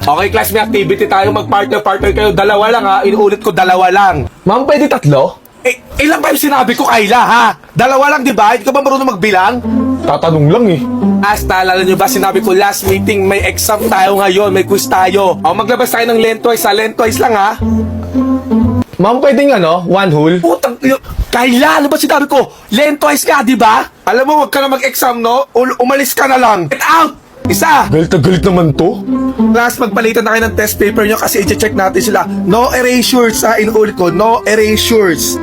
Okay, class, may activity tayo. Mag-partner-partner kayo. Dalawa lang ha. Inuulit ko, dalawa lang. Ma'am, pwede tatlo? Ilang ba yung sinabi ko, Kayla, ha? Dalawa lang, di ba? Hindi ka ba marunong magbilang? Tatanong lang eh. Naalala nyo ba, sinabi ko last meeting, may exam tayo ngayon, may quiz tayo. O, maglabas tayo ng lengthwise ha. Lengthwise lang ha. Ma'am, pwedeng one hole? Putang, Kayla, ano ba sinabi ko? Lengthwise ka, di ba? Alam mo, wag ka na mag-exam, no? Umalis ka na lang. Get out! Isa! Galit na galit naman to. Class, magpalitan na kayo ng test paper nyo kasi i-check natin sila. No erasures ha, inuulit ko, no erasures.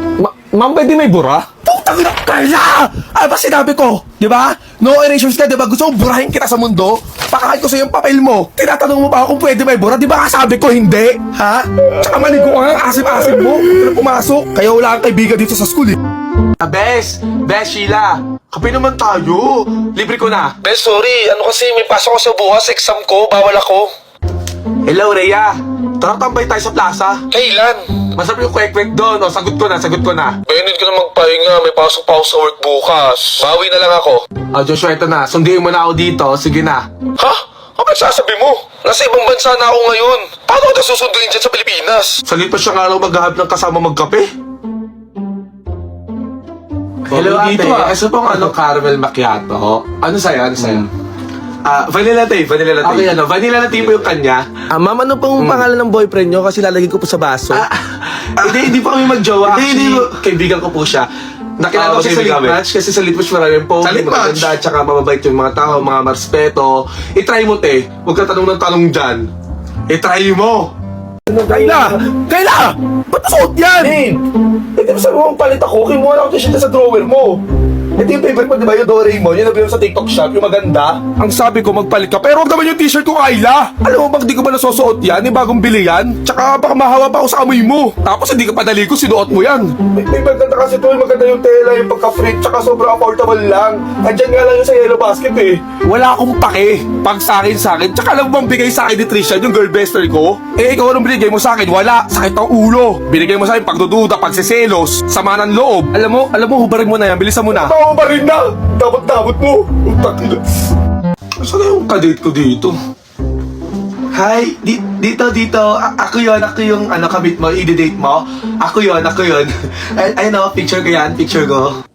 Ma'am, pwede may bura? Putang ina, Kayla! Ano ba sinabi ko? Di ba? No erasures ka, di ba? Gusto mo burahin kita sa mundo? Pakakait ko sa yung papel mo. Tinatanong mo pa ako kung pwede may bura? Di ba kasabi ko hindi? Ha? Tsaka maligo ka nga, asip-asip mo. Hindi pumasok. Kaya wala kang kaibigan dito sa school eh. Bes, Sheila, kape naman tayo. Libre ko na. Bes, sorry. Ano kasi, may pasok ko sa bukas. Exam ko. Bawal ako. Hello, Rhea. Tara, tambay tayo sa plaza. Kailan? Masarap yung kwek-kwek doon. O, sagot ko na. Benit ka na magpahinga. May pasok pa ako sa work bukas. Bawi na lang ako. Joshua, ito na. Sundiin mo na ako dito. Sige na. Ha? Ano sasabi mo? Nasa ibang bansa na ako ngayon. Paano kita susunduin dyan sa Pilipinas? Salit pa siya nga lang maghahap ng kasama magkape. Hello, ate. Isa pong caramel macchiato. Ano sa'yo? Vanilla latte. Okay, vanilla latte po yung kanya. Ma'am, ano pong pangalan ng boyfriend nyo? Kasi lalagay ko po sa baso. Hindi pa kami magjowa. Hindi. Kaibigan ko po siya. Nakilala ko siya sa Lit Match kasi sa Lit Match maraming po. Sa Lit Match? Maganda, tsaka mababait yung mga tao, mga marespeto. I-try mo, te. Huwag ka tanong ng tanong dyan. I-try mo. Kayla! Ba't nasuot yan? Hindi mo sabi mo palit ako, kimuha na ako t-shirt sa drawer mo. Ito yung favorite mo, di ba? Yung Doraemon, yung nabili mo sa TikTok shop, yung maganda. Ang sabi ko, magpalit ka. Pero huwag naman yung t-shirt ko, Kayla. Alam mo bang di ko ba nasusuot yan? Yung bagong bili yan? Tsaka baka mahawa pa ako sa amoy mo. Tapos hindi ka padali ko, sinuot mo yan. May maganda kasi ito, maganda yung tela, yung pagka-free, tsaka sobrang affordable lang. Andyan nga lang yung sa Yellow Basket eh. Wala akong pake. Pag sa akin. Tsaka alam mo bang bigay sa akin ni Trisha, yung girl bester ko? Ikaw anong binigay mo sa akin? Wala. Sakit ang ulo. Binigay mo sa akin pagdududa, pagsiselos, sama ng loob. Alam mo, hubarin mo na yan. Bilisan mo na. Ako ba rin na? Dapat mo. Utak ina. Saan na yung kadate ko dito? Hi, dito. Ako yung kabit mo, i-date mo. Ako yun. Ay, picture ko.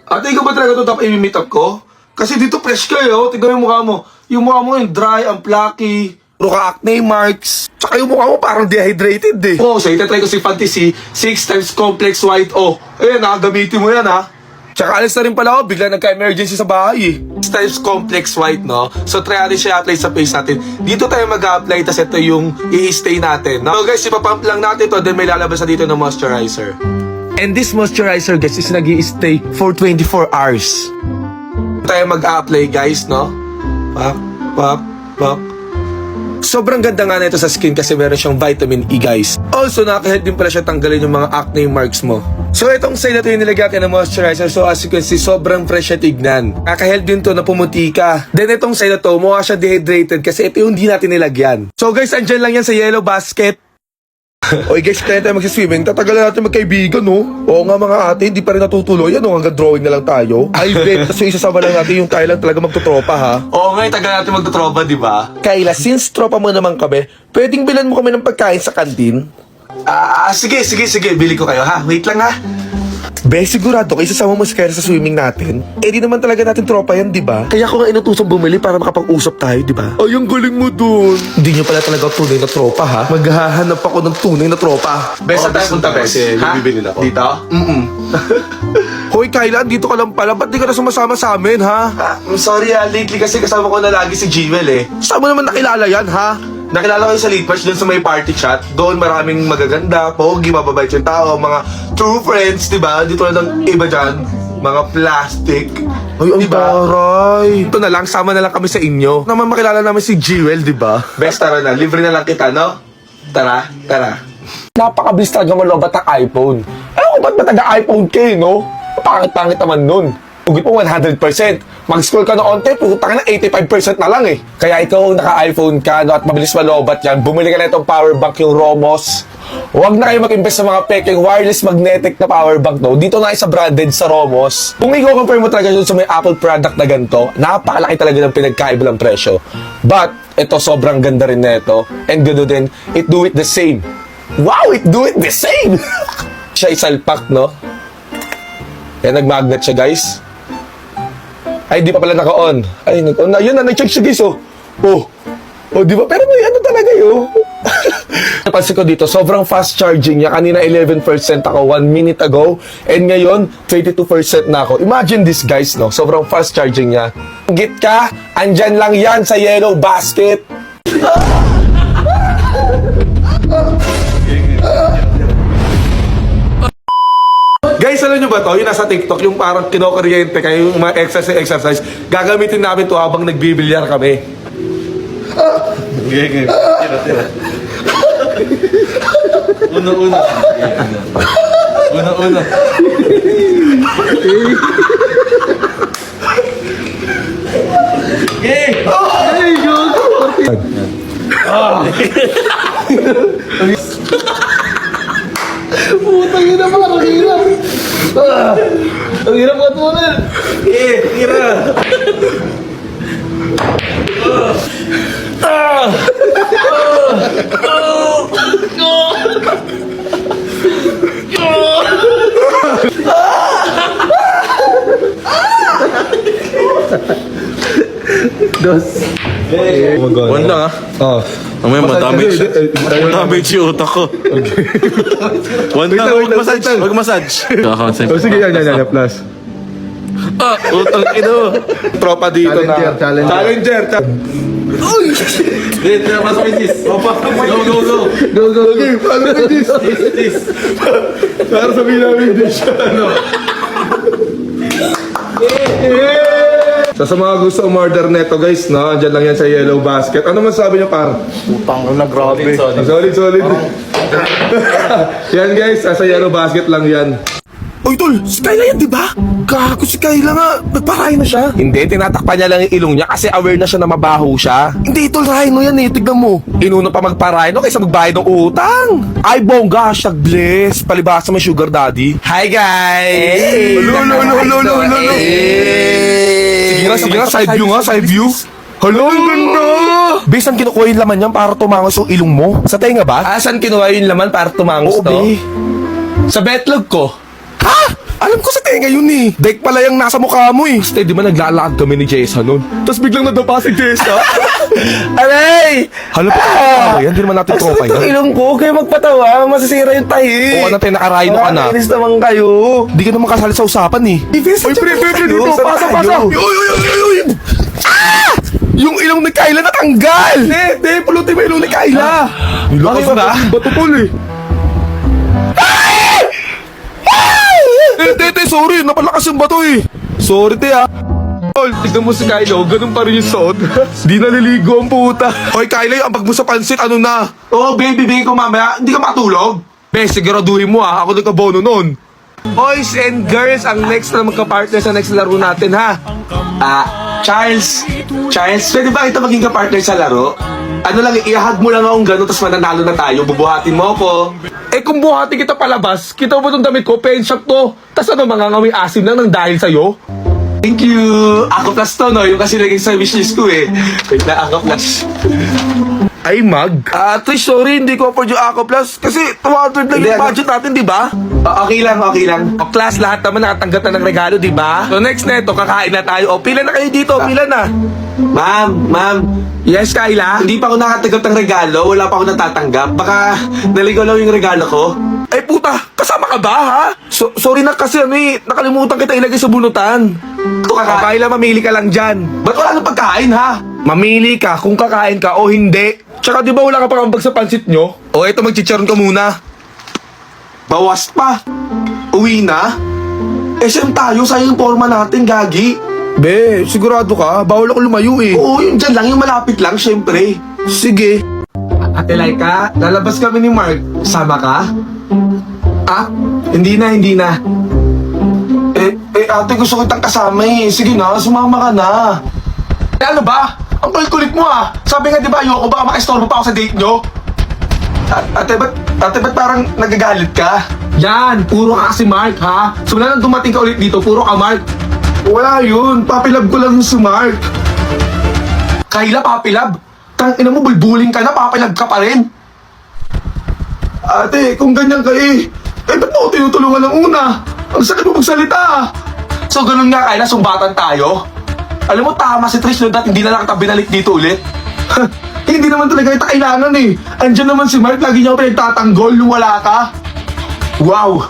Ate, ikaw ba talaga ito dapat i-meet up ko? Kasi dito fresh ka tignan yung mukha mo. Yung mukha mo yung dry, ang flaky. Puro ka acne marks. Tsaka yung mukha mo parang dehydrated eh. So itatry ko si Fantasy 6 times complex white O. Ayan, nakagamitin mo yan ha. Tsaka alis na rin pala ako, bigla nagka-emergency sa bahay eh. 6 times complex white, no? So try natin siya apply sa face natin. Dito tayo mag-apply, tas ito yung i-stay natin, no? So guys, ipapump lang natin to, then may lalabas na dito ng moisturizer. And this moisturizer, guys, is nag-i-stay for 24 hours. Tayo mag-apply, guys, no? Pop. Sobrang ganda nga nito sa skin kasi meron siyang vitamin E, guys. Also, nakaka-help din pala siya tanggalin yung mga acne marks mo. So, itong side na ito yung nilagyan ng moisturizer. So, as you can see, sobrang fresh siya tignan. Nakaka-help din to na pumuti ka. Then, itong side na to, mukha siya dehydrated kasi ito yung hindi natin nilagyan. So, guys, andyan lang yan sa Yellow Basket. Oy guys, kaya tayo magsiswimming, tatagalan natin magkaibigan, no? Oo nga mga ate, hindi pa rin natutuloy yan, no? Hanggang drawing na lang tayo. Ay, bet, so isasama lang natin yung tayo lang talaga magtutropa, ha? Oo nga, tagal natin magtutropa, di ba? Kayla, since tropa mo naman kami, pwedeng bilan mo kami ng pagkain sa kantin? Sige, bili ko kayo, ha? Wait lang, ha? Be, sigurado kayo sasama mo si Kayla sa swimming natin? Di naman talaga natin tropa yan, di ba? Kaya ko nga inutusang bumili para makapag-usap tayo, di ba? Ay, ang galing mo dun. Hindi nyo pala talaga tunay na tropa, ha? Maghahanap ako ng tunay na tropa. Bes, saan tayo punta, Bes? Ha? Bibili na ako. Dito? Hoy, Kayla, dito ka lang pala. Ba't di ka na sumasama sa amin, ha? I'm sorry, lately kasi kasama ko na lagi si Jewel, eh. Saan mo naman nakilala yan, ha? Nakilala ko yung sa Lit Match doon sa may party chat. Doon maraming magaganda, pogi, mababait yung tao, mga true friends, diba? Dito na ng iba dyan, mga plastic. Ay, ang taray. Ito na lang, sama na lang kami sa inyo. Naman makilala namin si Jewel, diba? Best, tara na. Libre na lang kita, no? Tara. Napakabilis talaga malobat ang iPhone. Ewan ko ba't mataga-iPhone kayo, no? Pangit-pangit naman nun. Ugit mo 100%. Mag-scroll ka na onte, putang na 85% na lang eh. Kaya ikaw naka-iPhone ka, no, at mabilis malobat yan, bumili ka na itong power bank, yung Romos. Huwag na kayo mag-invest sa mga peking wireless magnetic na power bank, no. Dito na isa branded sa Romos. Kung i-compare mo talaga dun sa may Apple product na ganito, napakalaki talaga ng pinagkaiba ng presyo. But, Ito, sobrang ganda rin na ito. And gano'n din, it do it the same. Wow, it do it the same! Siya isalpak, no? Kaya nag-magnet siya, guys. Ay, di pa pala naka-on. Ay, nag-on na. Yun na, nag-check siya, guys, oh. Oh, di ba? Pero may ano talaga yun. Napansin ko dito, sobrang fast charging niya. Kanina 11% ako 1 minute ago. And ngayon, 22% na ako. Imagine this, guys, no? Sobrang fast charging niya. Git ka, andyan lang yan sa yellow basket. Guys, alam nyo ba to? Yung nasa TikTok, yung parang kinokuryente kayo, yung mga exercise. Gagamitin namin to habang nagbibilyar kami. Tira. Una. Putang ina, parang hirap. Ang hirap ka tunan. Tira. One lang ah. Oh. Mamaya madamage yung utak ko. One lang, wag massage. Oh, sige, yan, plus. Utang ino. Tropa dito na. Challenger. Tira, mas pisis. Go. Go. Okay, paano ba this? This. Para sabihin namin this. Sa mga gusto umorder neto, guys, no? Andyan lang yan sa yellow basket. Ano masasabi niyo, par? Utang na grabe. Solid. Yan, guys, sa yellow basket lang yan. Uy, tol, si Kyla yan, di ba? Kako, si Kyla nga, nagparahay na siya. Hindi, tinatakpan niya lang yung ilong niya kasi aware na siya na mabaho siya. Hindi, tol, rhino yan eh, tignan mo. Inuna pa magparhino kaysa magbayad ng utang. Ay, bongga, hashtag bless. Palibasa may sugar daddy. Hi, guys! Lolo. Sige nga, side view. Hello, ang ganda! Besan kinukuha yung laman niyan para tumangos yung ilong mo? Sa tenga ba? Saan kinuha yung laman para tumangos to? Sa betlog ko. Ha? Alam ko sa tenga yun eh. Dek pala yung nasa mukha mo eh. Kasi di ba naglalakad kami ni Jessa nun? Tapos biglang nadapa si Jessa. Aray! Hala pa yan? Di naman natin tropa yan. Ang ilong ko, kayo magpatawa. Masisira yung tahi. Oo, natin nakarayno ka na. Inis naman kayo. Di ka naman kasali sa usapan eh. Uy, pre, dito. Pasa. Uy! Ah! Yung ilong ni Kyla natanggal! Hindi, pulutin mo ilong ni Kyla. Nilakas ba? Bato tol eh. Te, sorry, napalakas yung bato eh. Sorry, te ha. Tol, tignan mo si Kylo, ganun pa rin yung suot. Di naliligo ang puta. Hoy, Kylo, ang pag mo sa pansit, ano na? Oo, baby ko mamaya, hindi ka matulog. Be, siguraduhin mo ha, ako nagkabono nun. Boys and girls, ang next na magka-partner sa next laro natin ha. Charles, pwede ba kita maging ka-partner sa laro? Ano lang, iahag mo lang akong gano'n, tapos mananalo na tayo, bubuhatin mo ako. Eh kung buhatin kita palabas, kita mo itong damit ko, pen shop to. Tapos ano, mangangamoy asim lang ng dahil sa'yo? Thank you! Ako plus to, no? Yung kasi naging sa wishlist ko eh. Wait na, ako plus. Ay, mag? Trish, sorry, hindi ko afford yung Ako Plus. Kasi 200 lang yung budget natin, di ba? Okay lang. O, class, lahat naman nakatanggap na ng regalo, di ba? So, next na ito, kakain na tayo. O, pila na kayo dito, pila na. Ma'am. Yes, Kyla? Hindi pa ako nakatanggap ng regalo. Wala pa ako natatanggap. Baka naligaw lang yung regalo ko. Ay, puta, kasama ka ba, ha? Sorry na kasi, nakalimutan kita ilagay sa bunutan. Kyla, mamili ka lang dyan. Ba't wala nang pagkain, ha? Mamili ka kung kakain ka o hindi. Tsaka di ba wala ka pang ambag sa pansit nyo? O eto, magchicharon ka muna. Bawas pa. Uwi na? SM tayo, sayang yung forma natin, gagi. Be, sigurado ka? Bawal ako lumayo eh. Oo, yun dyan lang, yung malapit lang, syempre. Sige. Ate Laika, lalabas kami ni Mark. Sama ka? Hindi na. Ate, gusto kitang kasama eh. Sige na, sumama ka na. Ano ba? Ang kulit mo ah. Sabi nga di ba ayoko baka makaistorbo pa ako sa date nyo? Ate, ba't parang nagagalit ka? Yan, puro ka kasi Mark ha. Simula nang dumating ka ulit dito, puro ka Mark. Wala yun, papilab ko lang yung si Mark. Kyla, papilab? Tangina mo, bulbuling ka na, papalag ka pa rin. Ate, kung ganyan ka ba't mo ako tinutulungan ng una? Ang sakit mo magsalita. So, ganun nga kaya, sumbatan tayo. Alam mo, tama si Trish, no, at hindi na lang kita binalik dito ulit. Hindi naman talaga kita kailangan Andyan naman si Mark, lagi niya ako pinagtatanggol nung wala ka. Wow!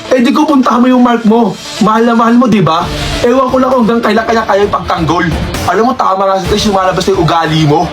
Di ko puntahan mo yung Mark mo. Mahal na mahal mo, di ba? Ewan ko lang kung hanggang kailan kaya kaya ipagtanggol. Alam mo, tama nga si Trish, lumalabas na yung ugali mo.